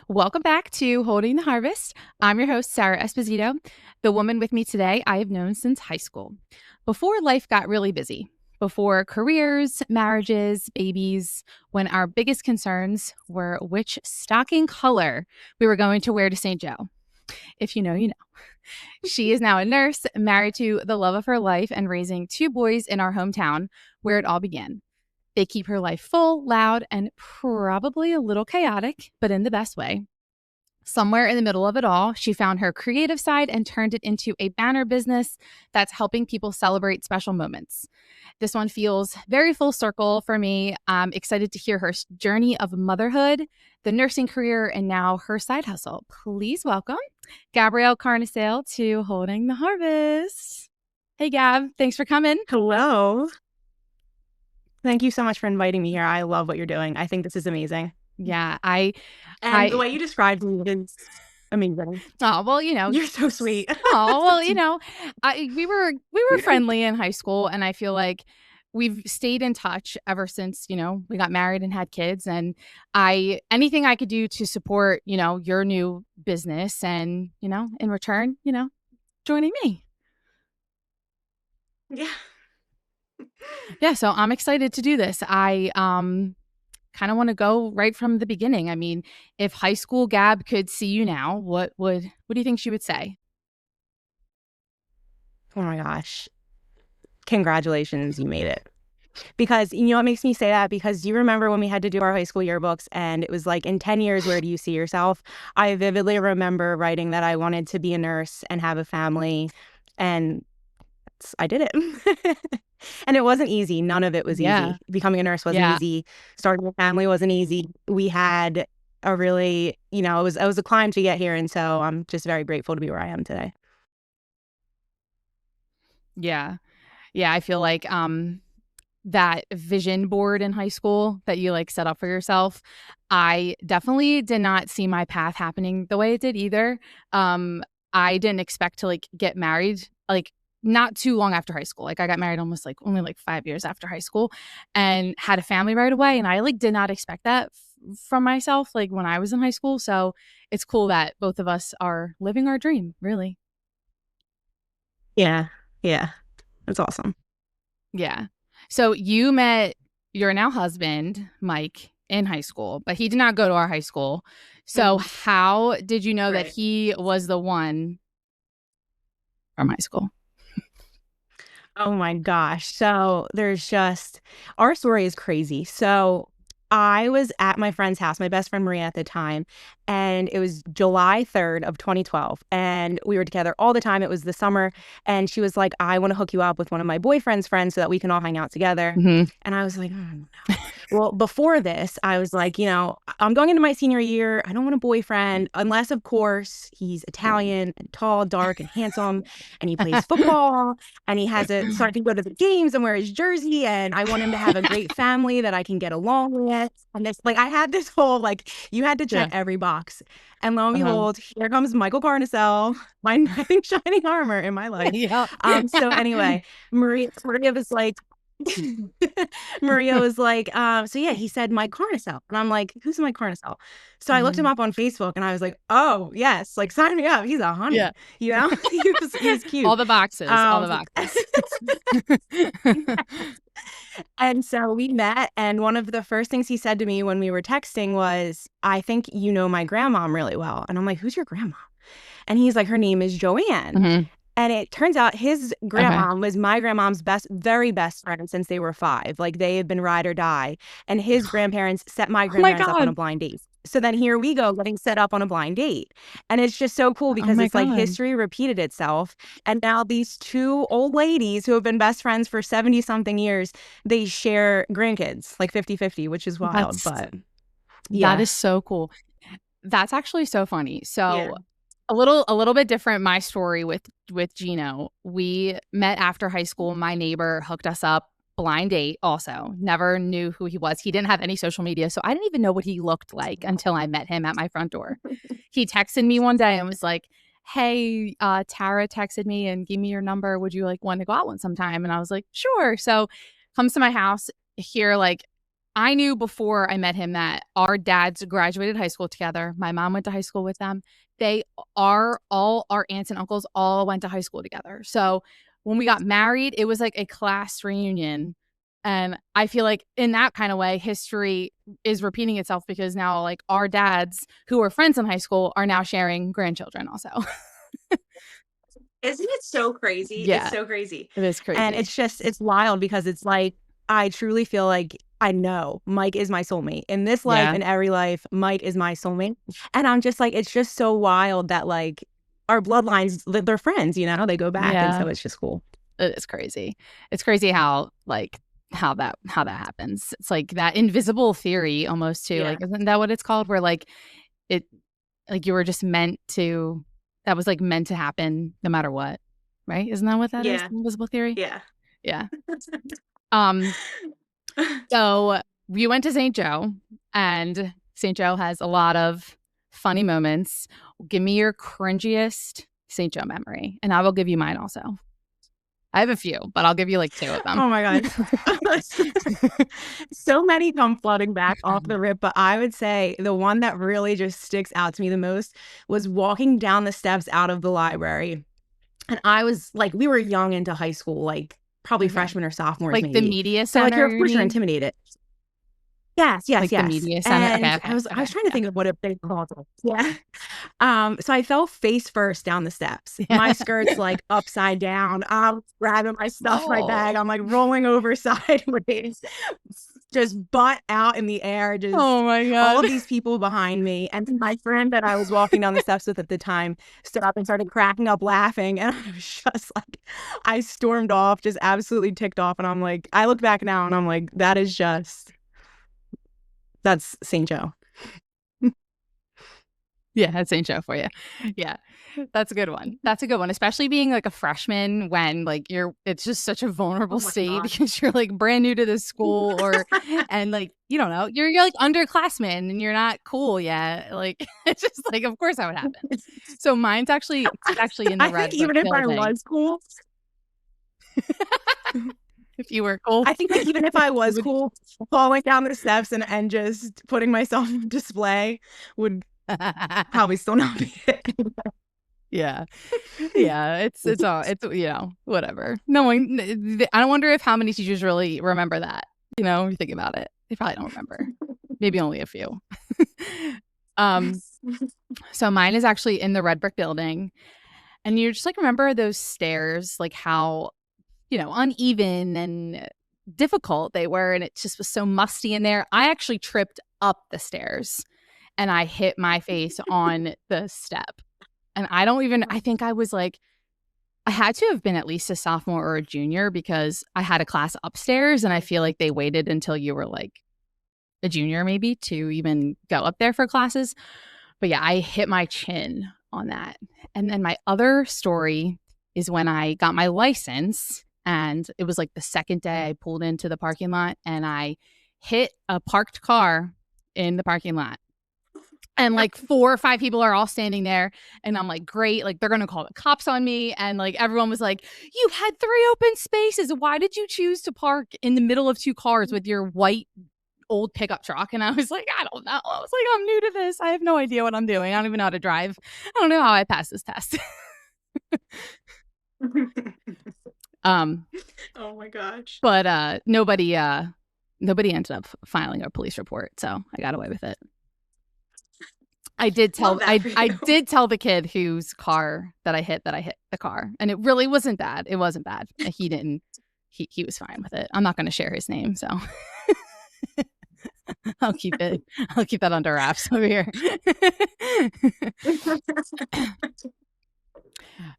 Welcome back to Holding the Harvest. I'm your host, Sarah Esposito. The woman with me today I have known since high school. Before life got really busy, before careers, marriages, babies, when our biggest concerns were which stocking color we were going to wear to St. Joe. If you know, you know. She is now a nurse, married to the love of her life, and raising two boys in our hometown where it all began. They keep her life full, loud, and probably a little chaotic, but in the best way. Somewhere in the middle of it all, she found her creative side and turned it into a banner business that's helping people celebrate special moments. This one feels very full circle for me. I'm excited to hear her journey of motherhood, the nursing career, and now her side hustle. Please welcome Gabrielle Carnesale to Holding the Harvest. Hey, Gab. Thanks for coming. Hello. Thank you so much for inviting me here. I love what you're doing. I think this is amazing. Yeah, And the way you described me is amazing. oh, well, You're so sweet. oh, well, we were friendly in high school, and I feel like we've stayed in touch ever since, we got married and had kids. And anything I could do to support, your new business and, in return, joining me. Yeah. Yeah. So I'm excited to do this. I kind of want to go right from the beginning. I mean, if high school Gab could see you now, what do you think she would say? Oh my gosh. Congratulations, you made it. Because you know what makes me say that? Because you remember when we had to do our high school yearbooks and it was like, in 10 years, where do you see yourself? I vividly remember writing that I wanted to be a nurse and have a family. And I did it. And it wasn't easy. None of it was Yeah. easy. Becoming a nurse wasn't Yeah. easy. Starting a family wasn't easy. We had a really, it was a climb to get here. And so I'm just very grateful to be where I am today. Yeah. Yeah. I feel like that vision board in high school that you like set up for yourself, I definitely did not see my path happening the way it did either. I didn't expect to like get married like not too long after high school. Like I got married almost like only like 5 years after high school and had a family right away. And I like did not expect that from myself like when I was in high school. So it's cool that both of us are living our dream, really. Yeah. Yeah. That's awesome. Yeah. So you met your now husband, Mike, in high school, but he did not go to our high school. So Mhm. how did you know that Right. he was the one from high school? Oh my gosh. So our story is crazy. So I was at my friend's house, my best friend Maria at the time, and it was July 3rd of 2012. And we were together all the time. It was the summer. And she was like, I want to hook you up with one of my boyfriend's friends so that we can all hang out together. Mm-hmm. And I was like, no. Well, before this, I was like, I'm going into my senior year. I don't want a boyfriend unless, of course, he's Italian and tall, dark, and handsome, and he plays football and he has so I can go to the games and wear his jersey, and I want him to have a great family that I can get along with. And this, like, I had this whole, like, you had to check Yeah. every box. And lo and Uh-huh. behold, here comes Michael Carnesale, my knight in shining armor in my life. Yeah. So anyway, Maria was like, Maria was like, so yeah, he said Mike Carnesale. And I'm like, who's Mike Carnesale? So I looked him Mhm. up on Facebook and I was like, oh yes, like sign me up. He's a honey, Yeah. he was cute. All the boxes. All the Um, boxes. and so we met, and one of the first things he said to me when we were texting was, I think you know my grandmom really well. And I'm like, who's your grandma? And he's like, her name is Joanne. Mhm. And it turns out his Okay. grandmom was my grandmom's very best friend since they were 5. Like they had been ride or die. And his grandparents set my Oh my grandparents up on God. a blind date. So then here we go getting set up on a blind date. And it's just so cool Oh because my it's like God. history repeated itself. And now these two old ladies who have been best friends for 70 something years, they share grandkids like 50-50, which is wild. That's But that yeah. is so cool. That's actually so funny. Yeah. So a little bit different my story with Gino. We met after high school. My neighbor hooked us up blind date also. Never knew who he was. He didn't have any social media, so I didn't even know what he looked like until I met him at my front door. He texted me one day and was like, "Hey, Tara texted me and gave me your number. Would you like want to go out one sometime?" And I was like, "Sure." So comes to my house here like I knew before I met him that our dads graduated high school together. My mom went to high school with them. They are all our aunts and uncles all went to high school together. So when we got married, it was like a class reunion. And I feel like in that kind of way, history is repeating itself because now like our dads who were friends in high school are now sharing grandchildren also. Isn't it so crazy? It's Yeah, so crazy. it is And crazy. it's wild because it's like, I truly feel like I know Mike is my soulmate. In this life, Yeah. in every life, Mike is my soulmate. And I'm just like, it's just so wild that like our bloodlines, they're friends, you know, they go back. And Yeah. so it's just cool. It is crazy. It's crazy how that happens. It's like that invisible theory almost too. Yeah. Like, isn't that what it's called? Where like it like you were just meant to that was like meant to happen no matter what. Right? Isn't that what that is? Yeah. The invisible theory? Yeah. Yeah. Um so we went to St. Joe and St. Joe has a lot of funny moments. Give me your cringiest St. Joe memory and I will give you mine also. I have a few, but I'll give you like 2 of them. Oh my God. So many come flooding back off the rip, but I would say the one that really just sticks out to me the most was walking down the steps out of the library. And I was like, we were young into high school, like probably Okay. freshmen or sophomores, Like the maybe. media So like, center, of you course you're mean? intimidated. Yes, yes, Like the yes. media center? And Okay, okay, I was okay, trying to yeah. think of what they called it. Yeah. So I fell face first down the steps. Yeah. My skirt's like upside down. I'm grabbing my stuff, my bag. Oh. I'm like rolling over sideways, just butt out in the air. Just Oh my all God. of these people behind me. And my friend that I was walking down the steps with at the time stood up and started cracking up laughing. And I was just like, I stormed off, just absolutely ticked off. And I'm like, I look back now and I'm like, that's St. Joe. Yeah, that's St. Joe for you. Yeah, that's a good one. That's a good one, especially being like a freshman when like it's just such a vulnerable Oh my state God. because you're like brand new to this school and like, you don't know, you're like underclassmen and you're not cool yet. Like, it's just like, of course that would happen. So mine's actually in the I think red brick even if I building. was cool, If you were cool. I think like even if I was cool, falling down the steps and just putting myself on display would probably still not be it. Yeah. Yeah. It's whatever. No one, I wonder if how many teachers really remember that. You know, when you think about it, they probably don't remember. Maybe only a few. So mine is actually in the red brick building. And you just like remember those stairs, like how, uneven and difficult they were. And it just was so musty in there. I actually tripped up the stairs and I hit my face on the step. And I think I was like, I had to have been at least a sophomore or a junior because I had a class upstairs and I feel like they waited until you were like a junior maybe to even go up there for classes. But yeah, I hit my chin on that. And then my other story is when I got my license and it was like the second day I pulled into the parking lot and I hit a parked car in the parking lot. And like 4 or 5 people are all standing there. And I'm like, great. Like, they're going to call the cops on me. And like, everyone was like, you had 3 open spaces. Why did you choose to park in the middle of 2 cars with your white old pickup truck? And I was like, I don't know. I was like, I'm new to this. I have no idea what I'm doing. I don't even know how to drive. I don't know how I passed this test. Oh my gosh. But nobody ended up filing a police report. So I got away with it. I did tell the kid whose car that I hit the car, and it really wasn't bad. It wasn't bad. He didn't. He was fine with it. I'm not going to share his name, so I'll keep that under wraps over here.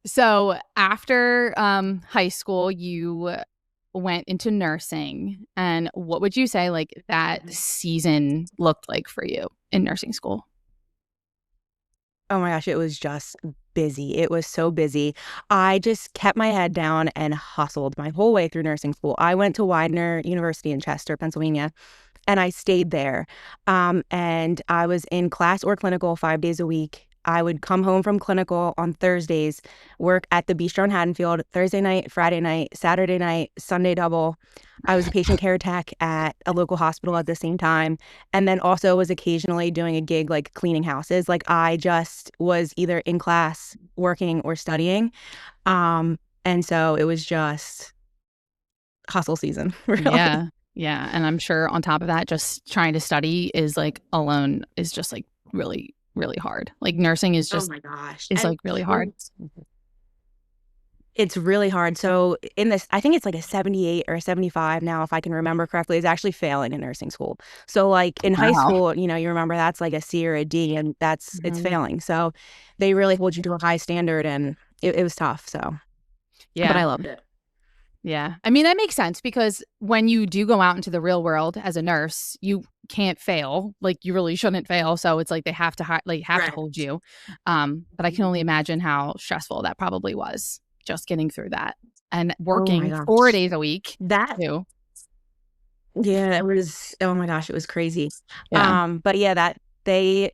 So after high school, you went into nursing, and what would you say like that season looked like for you in nursing school? Oh my gosh, it was just busy. It was so busy. I just kept my head down and hustled my whole way through nursing school. I went to Widener University in Chester, Pennsylvania, and I stayed there. And I was in class or clinical 5 days a week. I would come home from clinical on Thursdays, work at the Bistro in Haddonfield, Thursday night, Friday night, Saturday night, Sunday double. I was a patient care tech at a local hospital at the same time. And then also was occasionally doing a gig like cleaning houses. Like I just was either in class, working, or studying. And so it was just hustle season, really. Yeah. Yeah. And I'm sure on top of that, just trying to study is like alone is just like really, really hard. Like nursing is Oh just, my gosh. is And like really hard. it's really hard. So in this, I think it's like a 78 or a 75 now, if I can remember correctly, is actually failing in nursing school. So like in high Wow. school, you remember that's like a C or a D, and it's Mhm. failing. So they really hold you to a high standard, and it was tough. So, but Yeah. I loved it. Yeah. I mean, that makes sense because when you do go out into the real world as a nurse, you can't fail. Like you really shouldn't fail. So it's like they have to have to Right. hold you. But I can only imagine how stressful that probably was just getting through that and Oh my working 4 gosh. days a week That too. Yeah, it was, oh my gosh, it was crazy. Yeah. But yeah, the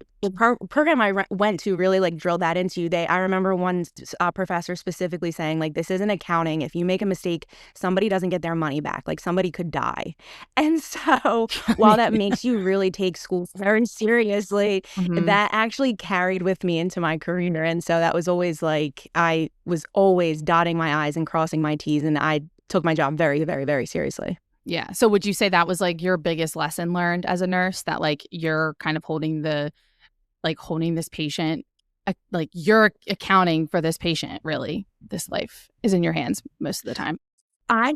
program I went to really like drilled that into you. I remember one professor specifically saying like, this isn't accounting. If you make a mistake, somebody doesn't get their money back. Like somebody could die. And so while that makes you really take school very seriously, Mhm. that actually carried with me into my career. And so that was always like, I was always dotting my I's and crossing my T's, and I took my job very, very, very seriously. Yeah. So would you say that was like your biggest lesson learned as a nurse that like you're kind of holding this patient, like you're accounting for this patient, really? This life is in your hands most of the time. I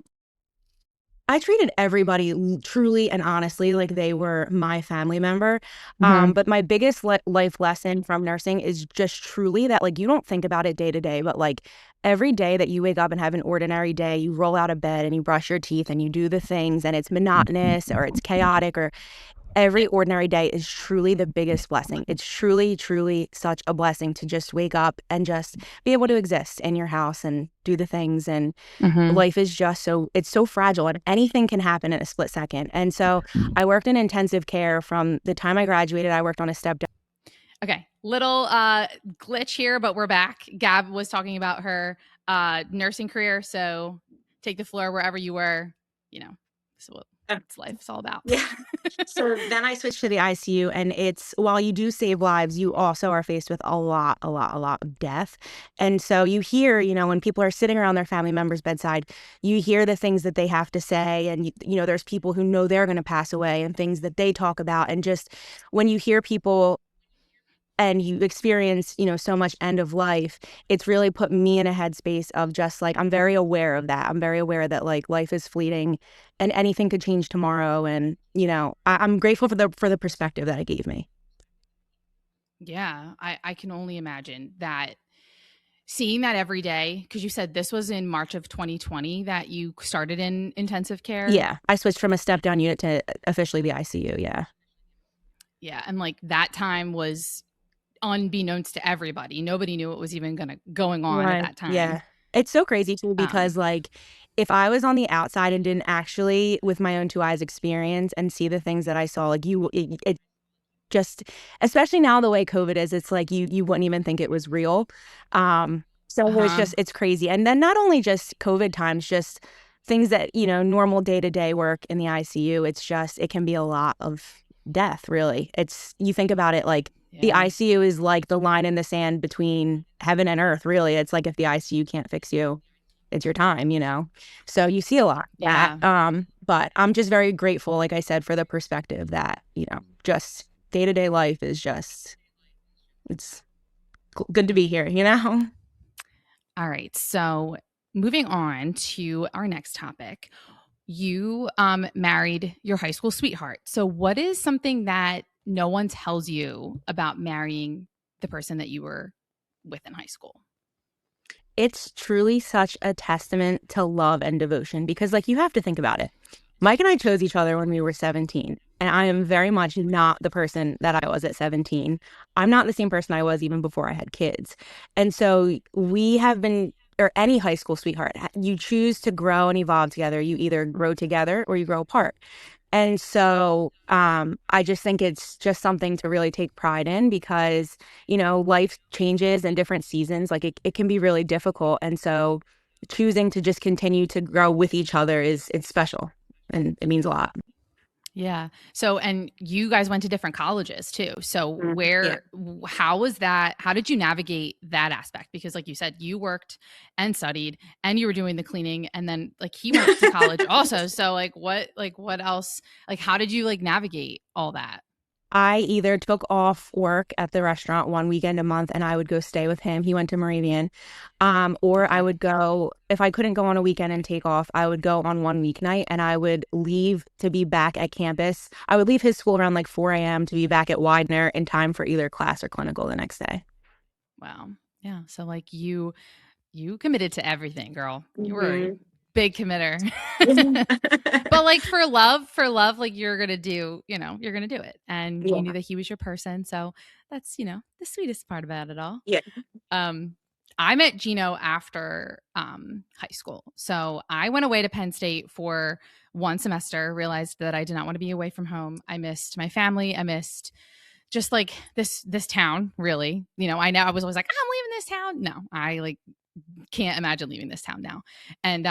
I treated everybody truly and honestly like they were my family member. Mhm. But my biggest life lesson from nursing is just truly that, like, you don't think about it day to day, but like every day that you wake up and have an ordinary day, you roll out of bed and you brush your teeth and you do the things, and it's monotonous or it's chaotic, or every ordinary day is truly the biggest blessing. It's truly, truly such a blessing to just wake up and just be able to exist in your house and do the things. And Mhm. life is just it's so fragile, and anything can happen in a split second. And so I worked in intensive care from the time I graduated. I worked on a step down. Okay. Little glitch here, but we're back. Gab was talking about her nursing career, so take the floor wherever you were, you know. So what it's life is all about. Yeah. So then I switched to the ICU, and it's, while you do save lives, you also are faced with a lot of death. And so you hear, when people are sitting around their family member's bedside, you hear the things that they have to say. And, there's people who know they're going to pass away and things that they talk about. And just when you hear people and you experience, so much end of life, it's really put me in a headspace of just like, I'm very aware of that. I'm very aware that like life is fleeting and anything could change tomorrow. And, I'm grateful for the perspective that it gave me. Yeah, I can only imagine that seeing that every day, because you said this was in March of 2020 that you started in intensive care. Yeah. I switched from a step down unit to officially the ICU. Yeah. Yeah. And like that time was unbeknownst to everybody. Nobody knew what was even going on at Right. that time. Yeah. It's so crazy too, Um, because like if I was on the outside and didn't actually with my own two eyes experience and see the things that I saw, like it just, especially now the way COVID is, it's like you wouldn't even think it was real. So uh-huh. it's crazy. And then not only just COVID times, just things that, normal day-to-day work in the ICU, it can be a lot of death, really. You think about it, like the Yeah. ICU is like the line in the sand between heaven and earth, really. It's like if the ICU can't fix you, it's your time. So you see a lot of that. Yeah. But I'm just very grateful, like I said, for the perspective that, just day-to-day life is just, it's good to be here. All right. So moving on to our next topic. You married your high school sweetheart. So what is something that no one tells you about marrying the person that you were with in high school? It's truly such a testament to love and devotion, because like you have to think about it. Mike and I chose each other when we were 17, and I am very much not the person that I was at 17. I'm not the same person I was even before I had kids. And so we have been, or any high school sweetheart, you choose to grow and evolve together. You either grow together or you grow apart. And so I just think it's just something to really take pride in because, life changes in different seasons. Like it can be really difficult. And so choosing to just continue to grow with each other it's special and it means a lot. Yeah. So, and you guys went to different colleges too. So, Yeah. how was that? How did you navigate that aspect? Because, like you said, you worked and studied and you were doing the cleaning, and then like he went to college also. So, what else? Like, how did you like navigate all that? I either took off work at the restaurant one weekend a month and I would go stay with him. He went to Moravian. Or I Okay. would go, if I couldn't go on a weekend and take off, I would go on one weeknight and I would leave to be back at campus. I would leave his school around like 4 a.m. to be back at Widener in time for either class or clinical the next day. Wow. Yeah. So, like you committed to everything, girl. You were a Hmm. big committer. But like for love, like you're gonna do it. And you knew Yeah. that he was your person. So that's, the sweetest part about it all. Yeah. Um, I met Gino after high school. So I went away to Penn State for one semester, realized that I did not want to be away from home. I missed my family. I missed just like this town, really. I know I was always like, I'm leaving this town. No, I like can't imagine leaving this town now. And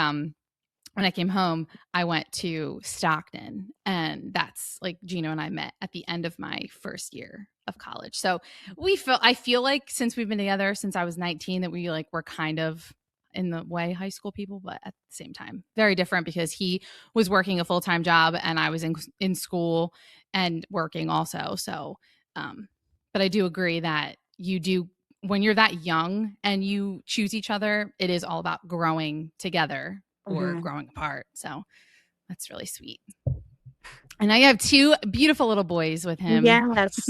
when I came home, I went to Stockton, and that's like Gino and I met at the end of my first year of college. So I feel like since we've been together since I was 19, that we like were kind of in the way high school people, but at the same time, very different because he was working a full time job and I was in school and working also. So, but I do agree that you do when you're that young and you choose each other, it is all about growing together or Hmm. growing apart. So that's really sweet. And I have two beautiful little boys with him. Yes.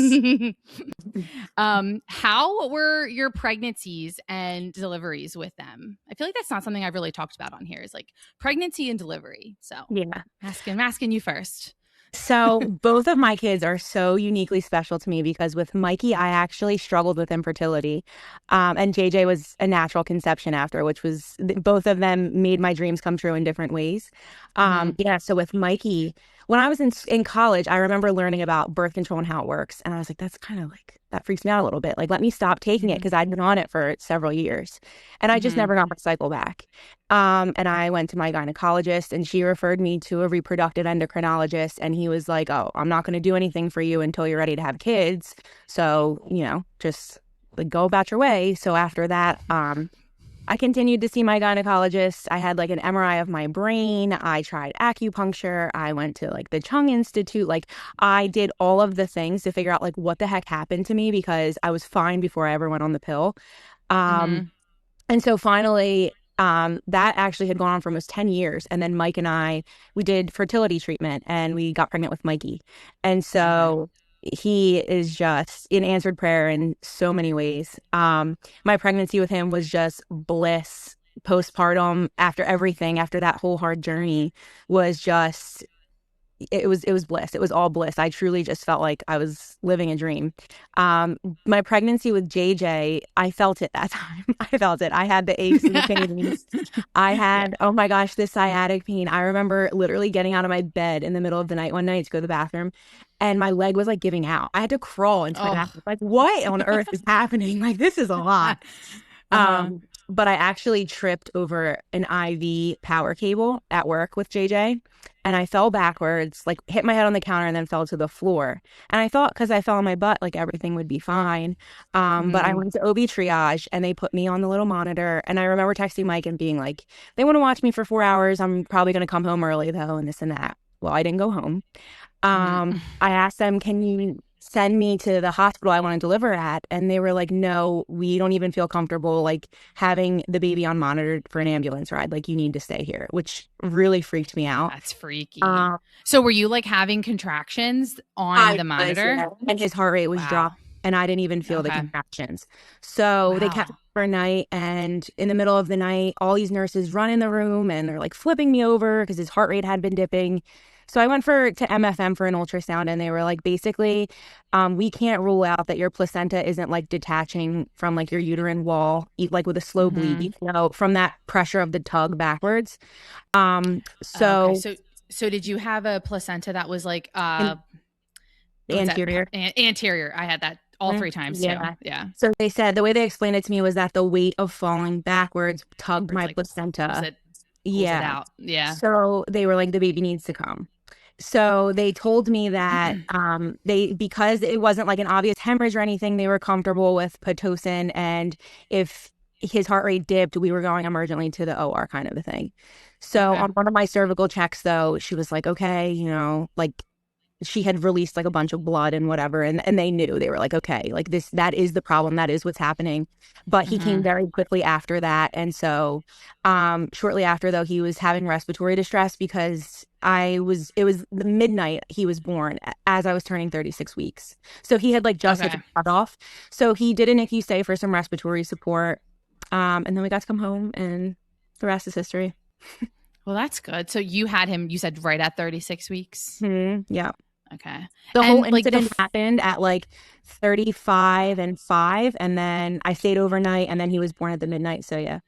How were your pregnancies and deliveries with them? I feel like that's not something I've really talked about on here is like pregnancy and delivery. So Yeah. asking you first. So both of my kids are so uniquely special to me because with Mikey, I actually struggled with infertility. And JJ was a natural conception after, which was both of them made my dreams come true in different ways. Mm-hmm. Yeah. So with Mikey, when I was in college, I remember learning about birth control and how it works. And I was like, that's kind of like, that freaks me out a little bit. Like, let me stop taking it Mm-hmm. because I'd been on it for several years and I just Mm-hmm. never got my cycle back. And I went to my gynecologist and she referred me to a reproductive endocrinologist. And he was like, oh, I'm not going to do anything for you until you're ready to have kids. So, just like go about your way. So after that, I continued to see my gynecologist. I had like an MRI of my brain. I tried acupuncture. I went to like the Chung Institute. Like I did all of the things to figure out like what the heck happened to me because I was fine before I ever went on the pill. Um, Mm-hmm. and so finally, that actually had gone on for almost 10 years. And then Mike and I, we did fertility treatment and we got pregnant with Mikey. And Okay. so he is just an answered prayer in so many ways. My pregnancy with him was just bliss. Postpartum, after everything, after that whole hard journey, was just it was bliss. It was all bliss. I truly just felt like I was living a dream. Um, my pregnancy with JJ, I felt it that time. I felt it. I had the aches and the pains. I Yeah. had, oh my gosh, this sciatic pain. I remember literally getting out of my bed in the middle of the night one night to go to the bathroom, and my leg was like giving out. I had to crawl into my Oh. bathroom. Like, what on earth is happening? Like, this is a lot. Uh-huh. But I actually tripped over an IV power cable at work with JJ and I fell backwards, like hit my head on the counter and then fell to the floor. And I thought because I fell on my butt, like everything would be fine. But I Mm-hmm. went to OB triage and they put me on the little monitor. And I remember texting Mike and being like, they want to watch me for 4 hours. I'm probably going to come home early though, and this and that. Well, I didn't go home. Mm-hmm. I asked them, can you send me to the hospital I want to deliver at? And they were like, no, we don't even feel comfortable like having the baby on monitor for an ambulance ride. Like you need to stay here, which really freaked me out. That's freaky. Um, So were you like having contractions on I the was, monitor? yeah. And his heart rate was Wow. dropped and I didn't even feel the Okay. contractions. So they kept me Wow. for a night and in the middle of the night, all these nurses run in the room and they're like flipping me over because his heart rate had been dipping. So I went to MFM for an ultrasound and they were like, basically, we can't rule out that your placenta isn't like detaching from like your uterine wall, like with a slow bleed, Mm-hmm. from that pressure of the tug backwards. Okay. So So So did you have a placenta that was like And what's that? anterior. Anterior. I had that all 3 times too. Yeah. Yeah. So they said the way they explained it to me was that the weight of falling backwards tugged Where it's my like placenta. pulls it Yeah. out. Yeah. So they were like, the baby needs to come. So they told me that they, because it wasn't like an obvious hemorrhage or anything, they were comfortable with Pitocin, and if his heart rate dipped, we were going emergently to the OR kind of a thing. So Okay. on one of my cervical checks, though, she was like, okay, like she had released like a bunch of blood and whatever, and they knew. They were like, okay, like this, that is the problem, that is what's happening. But he came very quickly after that, and so shortly after, though, he was having respiratory distress because it was the midnight he was born, as I was turning 36 weeks, so he had like just hit the Okay. cutoff. So he did a NICU stay for some respiratory support, and then we got to come home, and the rest is history. Well, that's good. So you had him, you said right at 36 weeks. Yeah. Okay. The whole And like incident happened at like 35 and 5, and then I stayed overnight, and then he was born at the midnight. So yeah.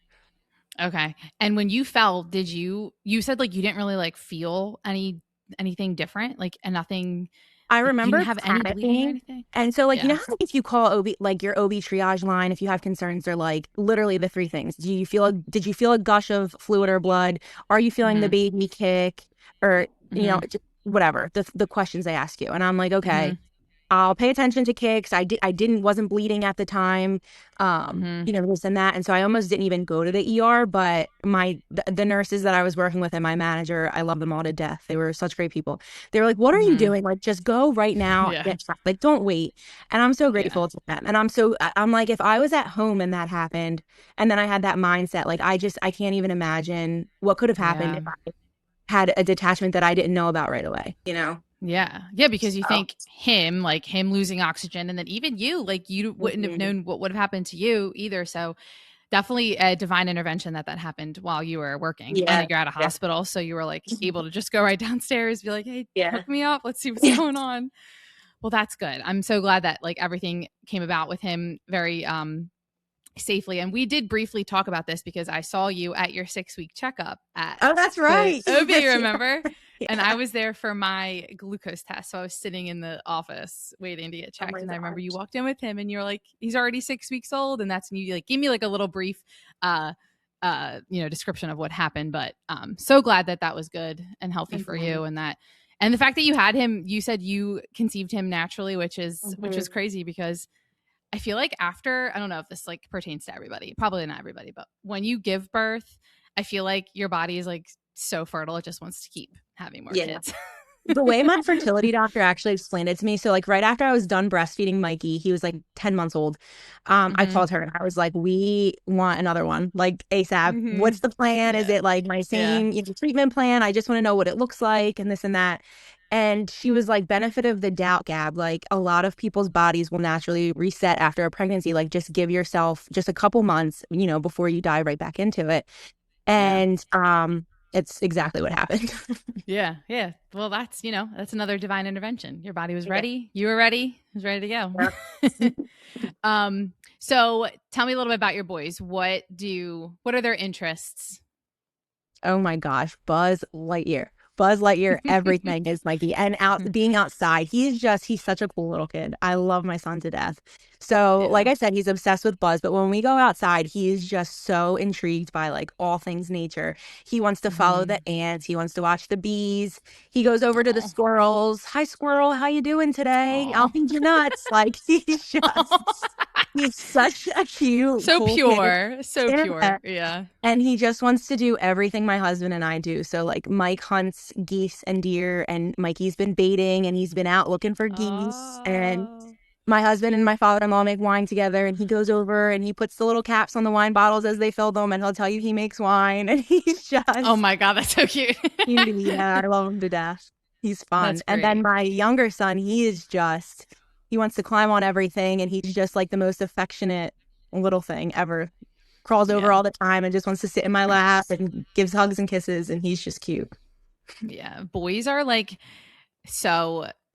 okay. And when you fell, did you said like you didn't really like feel anything different? Like and nothing I like you didn't remember have any bleeding or panicking. anything? And so, like, you Yeah. know how if you call OB, like your OB triage line, if you have concerns, they're like literally the three things. Did you feel a gush of fluid or blood? Are you feeling the Mhm. baby kick? Or, Mhm. just whatever, the questions they ask you. And I'm like, okay, Mhm. I'll pay attention to kicks. Wasn't bleeding at the time, Mhm. this and that. And so I almost didn't even go to the ER, but the nurses that I was working with and my manager, I love them all to death. They were such great people. They were like, what are you Mhm. doing? Like, just go right now. Yeah. Get checked. Like, don't wait. And I'm so Yeah. grateful to them. And I'm like, if I was at home and that happened, and then I had that mindset, like, I can't even imagine what could have happened Yeah. if I had a detachment that I didn't know about right away, you know? Yeah. Yeah, because you So, think him, like him losing oxygen, and then even you, like you wouldn't have mhm. known what would have happened to you either. So definitely a divine intervention that happened while you were working and Yeah. that you're at a Yeah. hospital. So you were like able to just go right downstairs, be like, hey, Yeah. hook me up. Let's see what's Yeah. going on. Well, that's good. I'm so glad that like everything came about with him very safely. And we did briefly talk about this because I saw you at your 6-week checkup at Oh, that's the right. OB, Yeah. remember? And Yeah. I was there for my glucose test. So I was sitting in the office waiting to get Oh checked. my And I remember you gosh. walked in with him and you're like, he's already 6 weeks old. And that's when you like gave me like a little brief uh description of what happened. But so glad that that was good and healthy for Mhm. you, and the fact that you had him, you said you conceived him naturally, which is Mhm. crazy because I feel like after, I don't know if this like pertains to everybody, probably not everybody, but when you give birth, I feel like your body is like so fertile. It just wants to keep having more Yeah. kids. The way my fertility doctor actually explained it to me, so like right after I was done breastfeeding Mikey, he was like 10 months old. I hmm called her and I was like, we want another one, like ASAP. hmm What's the plan? Is Yeah. it like my Yeah. same, treatment plan? I just want to know what it looks like and this and that. And she was like, benefit of the doubt, Gab. Like a lot of people's bodies will naturally reset after a pregnancy. Like just give yourself just a couple months, before you dive right back into it. Yeah. And it's exactly what happened. Yeah. Yeah. Well, that's another divine intervention. Your body was Yeah. ready. You were ready. It was ready to Yeah. go. So tell me a little bit about your boys. What are their interests? Oh my gosh, Buzz Lightyear. Buzz Lightyear, everything is Mikey. And being outside, he's such a cool little kid. I love my son to death. So, Yeah. like I said, he's obsessed with Buzz, but when we go outside, he's just so intrigued by like all things nature. He wants to follow hmm the ants, he wants to watch the bees. He goes over to the Oh. squirrels. Hi squirrel, how you doing today? I'll Oh. feed you nuts. Like he's such a cute, So cool kid. pure. So Yeah. pure. Yeah. And he just wants to do everything my husband and I do. So like Mike hunts geese and deer, and Mikey's been baiting and he's been out looking for geese. And Oh. my husband and my father-in-law make wine together, and he goes over and he puts the little caps on the wine bottles as they fill them, and he'll tell you he makes wine. And he's Oh just my God, that's so cute. yeah, I love him to death. He's fun. That's And then great. my younger son, he wants to climb on everything, and he's just like the most affectionate little thing ever. Crawls over Yeah. all the time and just wants to sit in my lap and gives hugs and kisses, and he's just cute. Yeah. Boys are like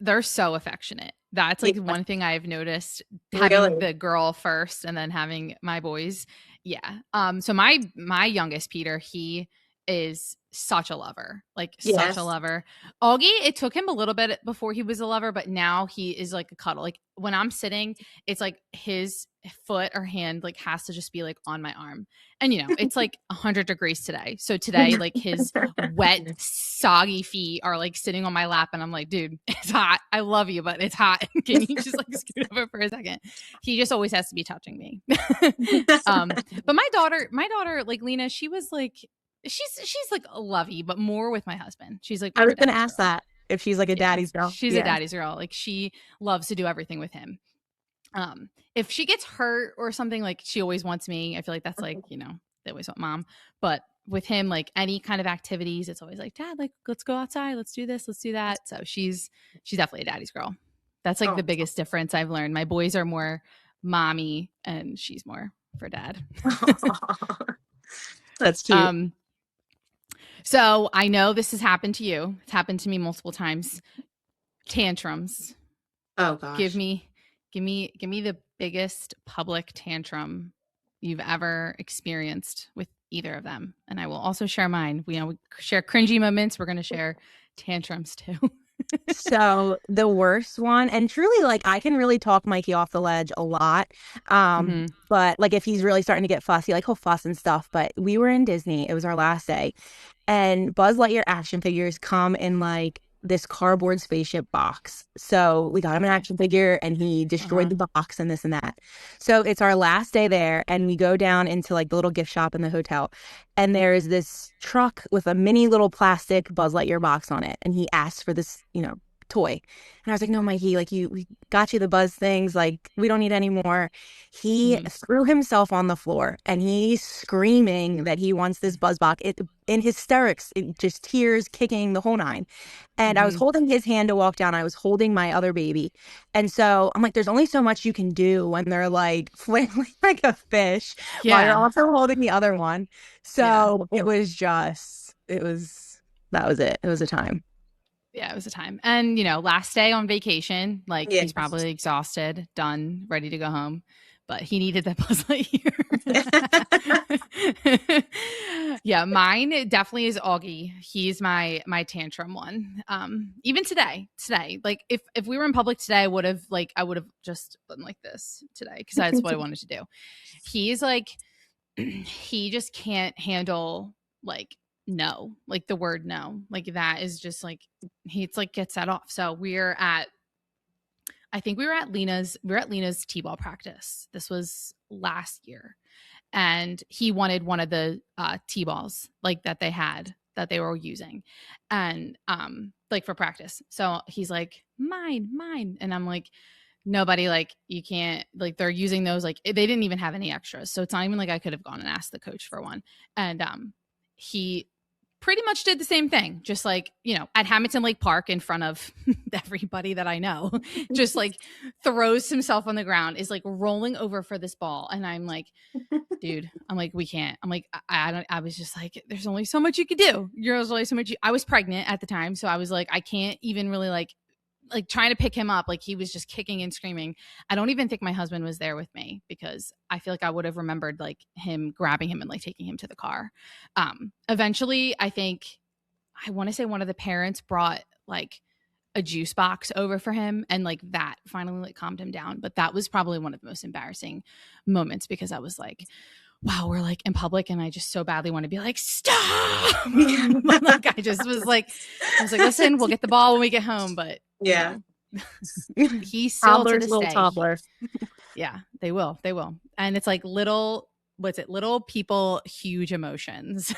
they're so affectionate. That's Yeah, like one thing I've noticed having really. the girl first and then having my boys. Yeah. So my youngest Peter, he is such a lover, like such a Yes. lover. Augie, it took him a little bit before he was a lover, but now he is like a cuddle. Like when I'm sitting, it's like his foot or hand like has to just be like on my arm. And it's like 100 degrees today. So today, like his wet, soggy feet are like sitting on my lap, and I'm like, dude, it's hot. I love you, but it's hot. Can you just like scoot over for a second? He just always has to be touching me. But my daughter, like Lena, she was like, she's like lovey, but more with my husband. She's like I more was a going to daddy's ask girl. that if she's like a Yeah, daddy's girl. she's a Yeah. daddy's girl. Like she loves to do everything with him. If she gets hurt or something, like she always wants me. I feel like that's like, they always want mom. But with him, like any kind of activities, it's always like, Dad, like let's go outside, let's do this, let's do that. So she's definitely a daddy's girl. That's like the biggest difference I've learned. My boys are more mommy and she's more for dad. That's cute. So I know this has happened to you. It's happened to me multiple times. Tantrums. Oh gosh. Give me the biggest public tantrum you've ever experienced with either of them. And I will also share mine. We share cringy moments. We're going to share tantrums too. So the worst one, and truly, like I can really talk Mikey off the ledge a lot. But like if he's really starting to get fussy, like he'll fuss and stuff. But we were in Disney. It was our last day, and Buzz Lightyear action figures come in like this cardboard spaceship box. So we got him an action figure, and he destroyed the box and this and that. So it's our last day there, and we go down into like the little gift shop in the hotel, and there is this truck with a mini little plastic Buzz Lightyear box on it, and he asks for this, toy. And I was like, no, Mikey, like we got you the Buzz things, like we don't need any more. He threw himself on the floor, and he's screaming that he wants this Buzz box in hysterics, just tears, kicking the whole nine. And I was holding his hand to walk down. I was holding my other baby. And so I'm like, there's only so much you can do when they're like flailing like a fish while you're also holding the other one. So that was it. It was a time. Yeah, it was a time. And, last day on vacation, like he's probably exhausted, done, ready to go home. But he needed that Buzz Lightyear. Yeah, mine definitely is Augie. He's my tantrum one. Even today, like if we were in public today, I would have just been like this today because that's what I wanted to do. He's like, he just can't handle like no, like the word no, like that is just like he's like gets that off. So we were at Lena's t-ball practice. This was last year, and he wanted one of the t-balls like that they were using, and like for practice. So he's like, mine, and I'm like, nobody, like you can't, like they're using those, like they didn't even have any extras, so it's not even like I could have gone and asked the coach for one. And he pretty much did the same thing, just like, at Hamilton Lake Park in front of everybody that I know, just like throws himself on the ground, is like rolling over for this ball. And I'm like, dude, I'm like, we can't. I'm like, I was just like, there's only so much you could do. There's only so much. I was pregnant at the time. So I was like, I can't even really like trying to pick him up. Like he was just kicking and screaming. I don't even think my husband was there with me because I feel like I would have remembered like him grabbing him and like taking him to the car. Eventually, I want to say one of the parents brought like a juice box over for him, and like that finally like calmed him down. But that was probably one of the most embarrassing moments because I was like, wow, we're like in public and I just so badly want to be like, stop. Like I was like, listen, we'll get the ball when we get home. But he's still to this day. Toddler. Yeah, they will. And it's like little people, huge emotions.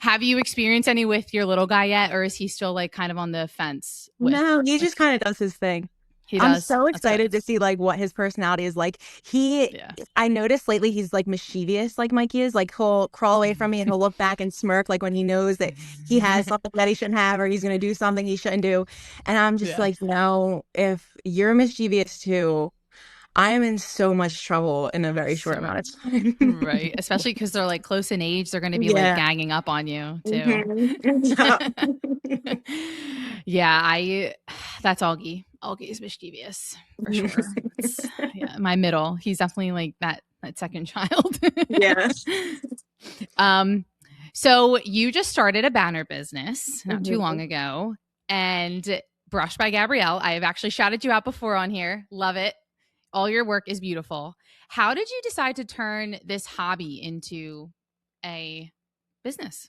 Have you experienced any with your little guy yet? Or is he still like kind of on the fence? No, he just kind of does his thing. I'm so excited to see like what his personality is like. I noticed lately he's like mischievous, like Mikey is. Like he'll crawl away from me and he'll look back and smirk, like when he knows that he has something that he shouldn't have or he's going to do something he shouldn't do. And I'm just like, no, if you're mischievous too, I am in so much trouble in a very short amount of time. Right. Especially because they're like close in age. They're going to be like ganging up on you too. That's Augie. Augie is mischievous for sure. My middle. He's definitely like that second child. Um, so you just started a banner business not too long Mhm. ago, and Brushed by Gabrielle. I have actually shouted you out before on here. Love it. All your work is beautiful. How did you decide to turn this hobby into a business?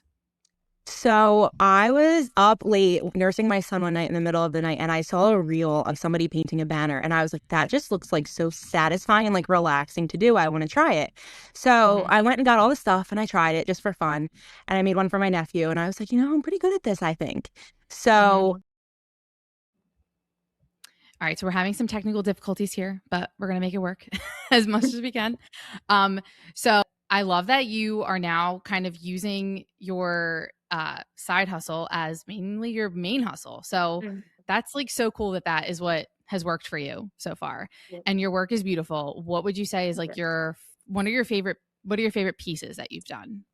So I was up late nursing my son one night in the middle of the night, and I saw a reel of somebody painting a banner, and I was like, that just looks like so satisfying and like relaxing to do. I want to try it. So Mhm. I went and got all the stuff and I tried it just for fun. And I made one for my nephew, and I was like, I'm pretty good at this, I think. Mhm. So All right, so we're having some technical difficulties here, but we're gonna make it work as much as we can. Um, so I love that you are now kind of using your side hustle as mainly your main hustle. So Mm, that's like so cool that that is what has worked for you so far, yeah, and your work is beautiful. What would you say is like okay. your one of your favorite? What are your favorite pieces that you've done?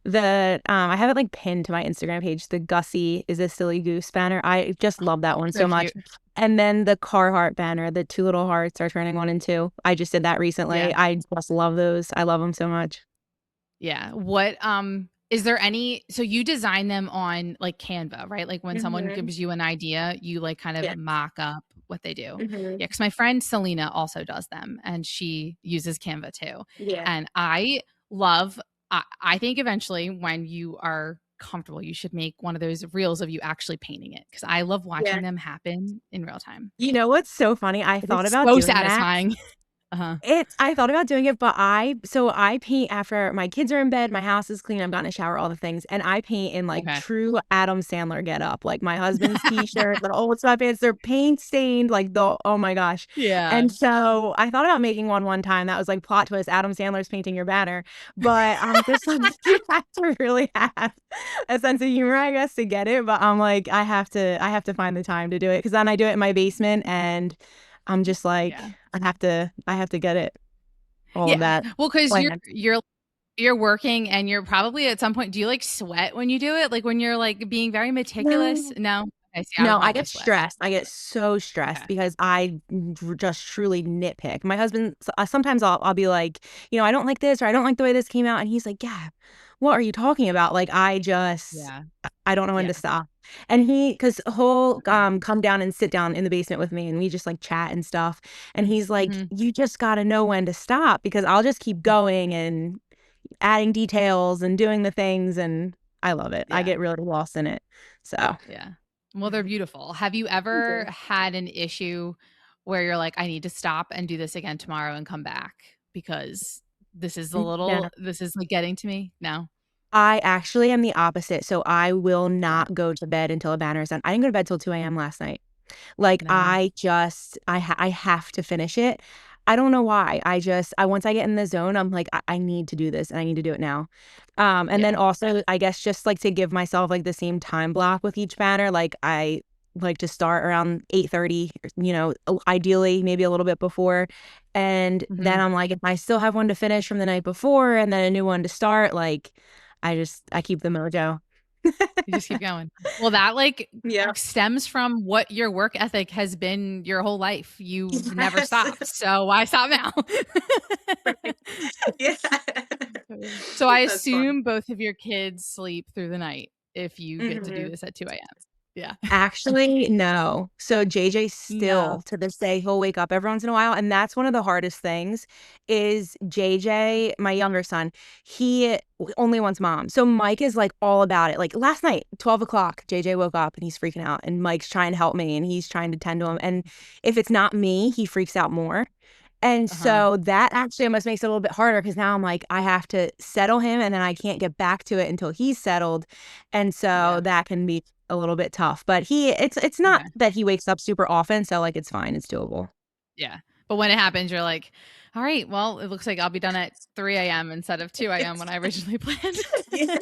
I have it like pinned to my Instagram page. The Gussie is a silly goose banner. I just love that one So so much. cute. And then the Carhartt banner, the two little hearts are turning one and two. I just did that recently. Yeah. I just love those. I love them so much. Yeah. What is there any so you design them on like Canva, right? Like when someone Mhm. gives you an idea, you like kind of Yeah. mock up what they do. Mhm. Yeah, cuz my friend Selena also does them and she uses Canva too. Yeah. And I love I think eventually when you are comfortable, you should make one of those reels of you actually painting it cuz I love Yeah. watching them happen in real time. You know what's so funny? I It thought is about so doing that. satisfying. Uh-huh. I thought about doing it, but I paint after my kids are in bed, my house is clean, I've gotten a shower, all the things, and I paint in, like, Okay. true Adam Sandler getup, like, my husband's t-shirt, the old sweatpants, they're paint stained, like, the oh my gosh, Yeah. and so, I thought about making one time that was, like, plot twist, Adam Sandler's painting your banner, but I'm just like, you have to really have a sense of humor, I guess, to get it, but I'm like, I have to find the time to do it because then I do it in my basement, and I'm just like, Yeah. I have to get it, all of Yeah. that Well, because planned. you're working and you're probably at some point do you, like, sweat when you do it? Like, when you're, like, being very meticulous? No. No? I see, I would No, I probably get sweat. stressed. I get so stressed Okay. because I just truly nitpick. My husband, sometimes I'll be like, I don't like this or I don't like the way this came out, and he's like, "Yeah, what are you talking about?" Like Yeah. I don't know when Yeah. to stop. And because he'll Okay. come down and sit down in the basement with me, and we just like chat and stuff. And he's like, Mhm. "You just got to know when to stop because I'll just keep going and adding details and doing the things." And I love it. I Yeah. get really lost in it. So. Yeah. Well, they're Mhm. beautiful. Have you Thank ever you. had an issue where you're like, "I need to stop and do this again tomorrow and come back because No. this is, like, getting to me?" No? I actually am the opposite, so I will Okay. not go to bed until a banner is done. I didn't go to bed till 2 a.m. last night. Like, No. I have to finish it. I don't know why. I once I get in the zone, I'm like, I need to do this, and I need to do it now." And then Yeah. also, I guess just, like, to give myself, like, the same time block with each banner, like, I like to start around 8:30, ideally, maybe a little bit before, and then Mhm. I'm like, if I still have one to finish from the night before and then a new one to start, like, I keep the mojo. You just keep going. Well, that, like, Yeah. stems from what your work ethic has been your whole life. You've never Yes. stopped, so why stop now? Right. Yeah. So I That's fun. assume both of your kids sleep through the night if you get to do Mhm. this at 2 AM. Yeah. Actually, no. So JJ No. still to this day, he'll wake up every once in a while, and that's one of the hardest things is JJ, my younger son, he only wants mom. So Mike is like all about it. Like last night, 12 o'clock, JJ woke up and he's freaking out, and Mike's trying to help me and he's trying to tend to him. And if it's not me, he freaks out more. And Uh-huh. so that actually almost makes it a little bit harder because now I'm like, I have to settle him and then I can't get back to it until he's settled. And so Yeah. that can be a little bit tough. But it's not Okay. that he wakes up super often, so like it's fine, it's doable. Yeah. But when it happens, you're like, "All right, well, it looks like I'll be done at 3 AM instead of 2 AM when I originally planned." Yeah.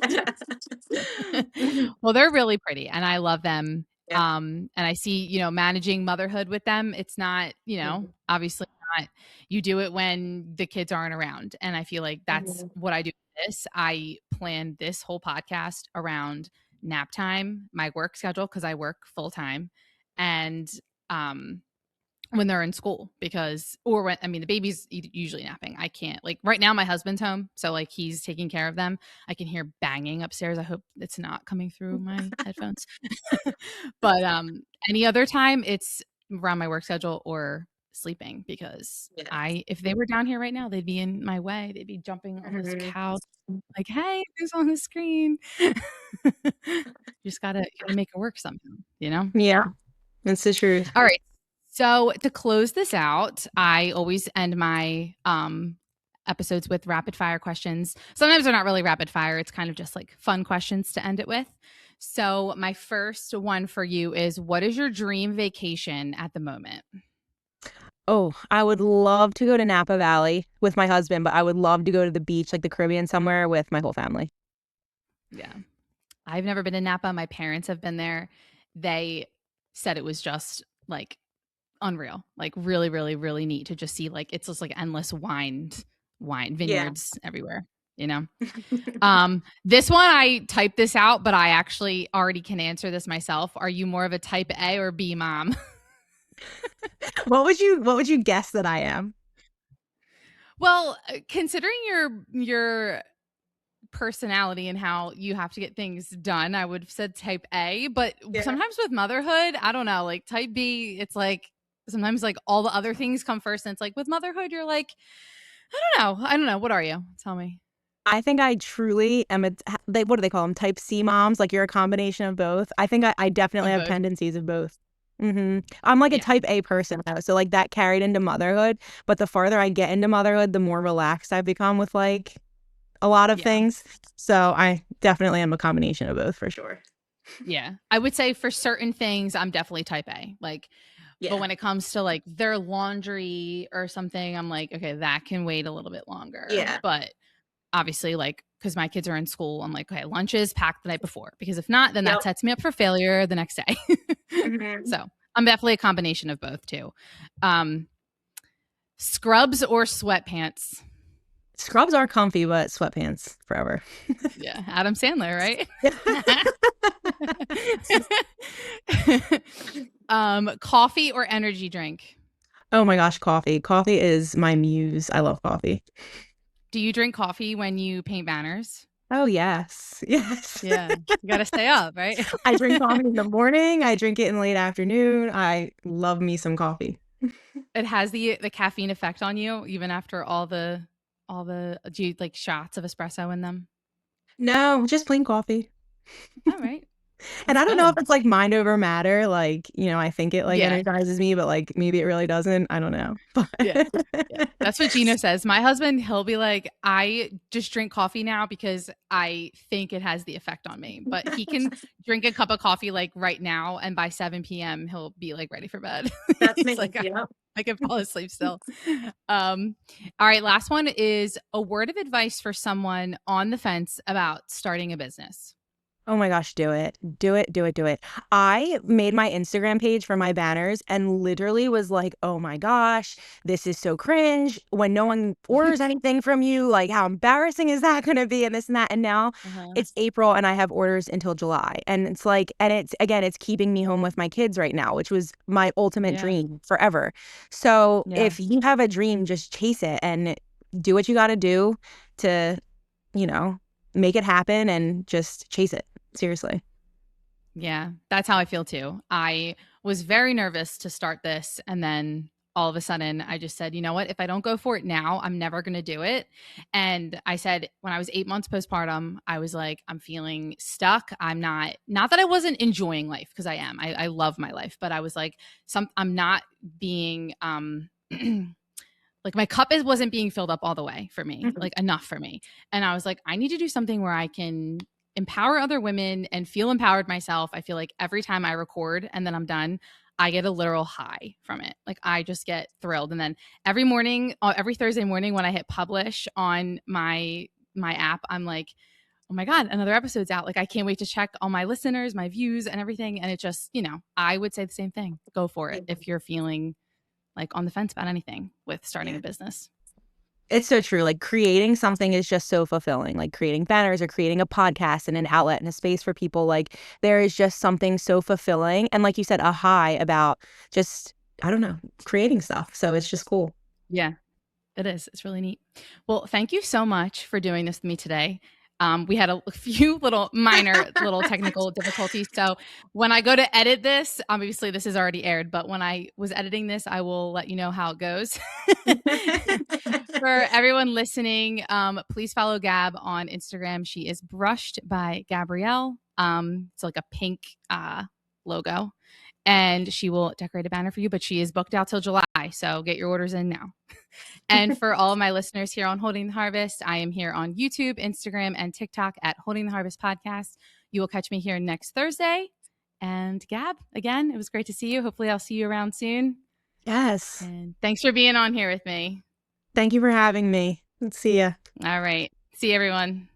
Mhm. Well, they're really pretty and I love them. Yeah. And I see, managing motherhood with them, it's not, Mhm. obviously not you do it when the kids aren't around. And I feel like that's Mhm. what I do with this. I planned this whole podcast around nap time, my work schedule, because I work full time. And um when they're in school because, or when, I mean, the baby's usually napping. I can't, like right now my husband's home. So like he's taking care of them. I can hear banging upstairs. I hope it's not coming through my headphones. But any other time it's around my work schedule or sleeping because Yeah. if they were down here right now, they'd be in my way. They'd be jumping on this Mhm. couch like, hey, who's on the screen? Just gotta make it work somehow, you know? Yeah, that's the truth. All right. So to close this out, I always end my episodes with rapid fire questions. Sometimes they're not really rapid fire. It's kind of just like fun questions to end it with. So my first one for you is, what is your dream vacation at the moment? Oh, I would love to go to Napa Valley with my husband, but I would love to go to the beach, like the Caribbean somewhere with my whole family. Yeah. I've never been to Napa. My parents have been there. They said it was just like unreal, like really, really, really neat to just see, like it's just like endless wine Yeah. vineyards everywhere, you know. This one, I typed this out, but I actually already can answer this myself. Are you more of a type A or B mom? What would you guess that I am? Well, considering your personality and how you have to get things done, I would have said type A, but Yeah. sometimes with motherhood, I don't know, like type B, it's like sometimes like all the other things come first and it's like with motherhood you're like, I don't know. What are you? Tell me. I think I truly am what do they call them? Type C moms? Like you're a combination of both. I think I definitely Of have both. tendencies of both. I'm like a Yeah. type A person though, so like that carried into motherhood. But the farther I get into motherhood, the more relaxed I've become with like a lot of Yeah. things. So I definitely am a combination of both for sure. Yeah. I would say for certain things, I'm definitely type A. Like, but Yeah. when it comes to like their laundry or something, I'm like, okay, that can wait a little bit longer. Yeah. But obviously, like, because my kids are in school, I'm like, okay, lunch is packed the night before. Because if not, then that Yep. sets me up for failure the next day. Mhm. So I'm definitely a combination of both too. Um, Scrubs or sweatpants? Scrubs are comfy, but sweatpants forever. Yeah, Adam Sandler, right? Coffee or energy drink? Oh my gosh, coffee. Coffee is my muse. I love coffee. Do you drink coffee when you paint banners? Oh, yes. Yes. Yeah, you got to stay up, right? I drink coffee in the morning. I drink it in the late afternoon. I love me some coffee. It has the caffeine effect on you even after all the do you like shots of espresso in them? No, just plain coffee. All right. And That's I don't know if good. it's like mind over matter. Like, I think it like Yeah. energizes me, but like maybe it really doesn't. I don't know. Yeah. But Yeah. That's what Gino says. My husband, he'll be like, I just drink coffee now because I think it has the effect on me. But he can drink a cup of coffee like right now, and by 7 p.m. he'll be like ready for bed. that's He's me. like, Yeah. I can fall asleep still. All right, last one is a word of advice for someone on the fence about starting a business. Oh my gosh, do it. Do it, do it, do it. I made my Instagram page for my banners and literally was like, oh my gosh, this is so cringe. When no one orders anything from you, like how embarrassing is that going to be? And this and that. And now Uh-huh. it's April and I have orders until July. And it's like, and it's again, it's keeping me home with my kids right now, which was my ultimate Yeah. dream forever. So Yeah. if you have a dream, just chase it and do what you got to do to, you know, make it happen and just chase it. Seriously. Yeah, that's how I feel too. I was very nervous to start this. And then all of a sudden, I just said, you know what? If I don't go for it now, I'm never going to do it. And I said, when I was 8 months postpartum, I was like, I'm feeling stuck. I'm not that I wasn't enjoying life because I am. I love my life, but I was like, I'm not being, like my cup wasn't being filled up all the way for me, Mhm. like enough for me. And I was like, I need to do something where I can empower other women and feel empowered myself. I feel like every time I record and then I'm done, I get a literal high from it. Like I just get thrilled. And then every morning, every Thursday morning when I hit publish on my app, I'm like, oh my God, another episode's out. Like I can't wait to check all my listeners, my views and everything. And it just, I would say the same thing. Go for it if you're feeling like on the fence about anything with starting a business. It's so true. Like creating something is just so fulfilling. Like creating banners or creating a podcast and an outlet and a space for people. Like there is just something so fulfilling. And like you said, a high about just I don't know, creating stuff. So it's just cool. Yeah, it is. It's really neat. Well, thank you so much for doing this with me today. We had a few minor technical difficulties. So when I go to edit this, obviously this is already aired, but when I was editing this, I will let you know how it goes. For everyone listening, please follow Gab on Instagram. She is Brushed by Gabrielle. It's like a pink logo, and she will decorate a banner for you, but she is booked out till July. So get your orders in now. And for all of my listeners here on Holding the Harvest, I am here on YouTube, Instagram, and TikTok at Holding the Harvest Podcast. You will catch me here next Thursday. And Gab, again, it was great to see you. Hopefully I'll see you around soon. Yes. And thanks for being on here with me. Thank you for having me. Let's see ya. All right. See you, everyone.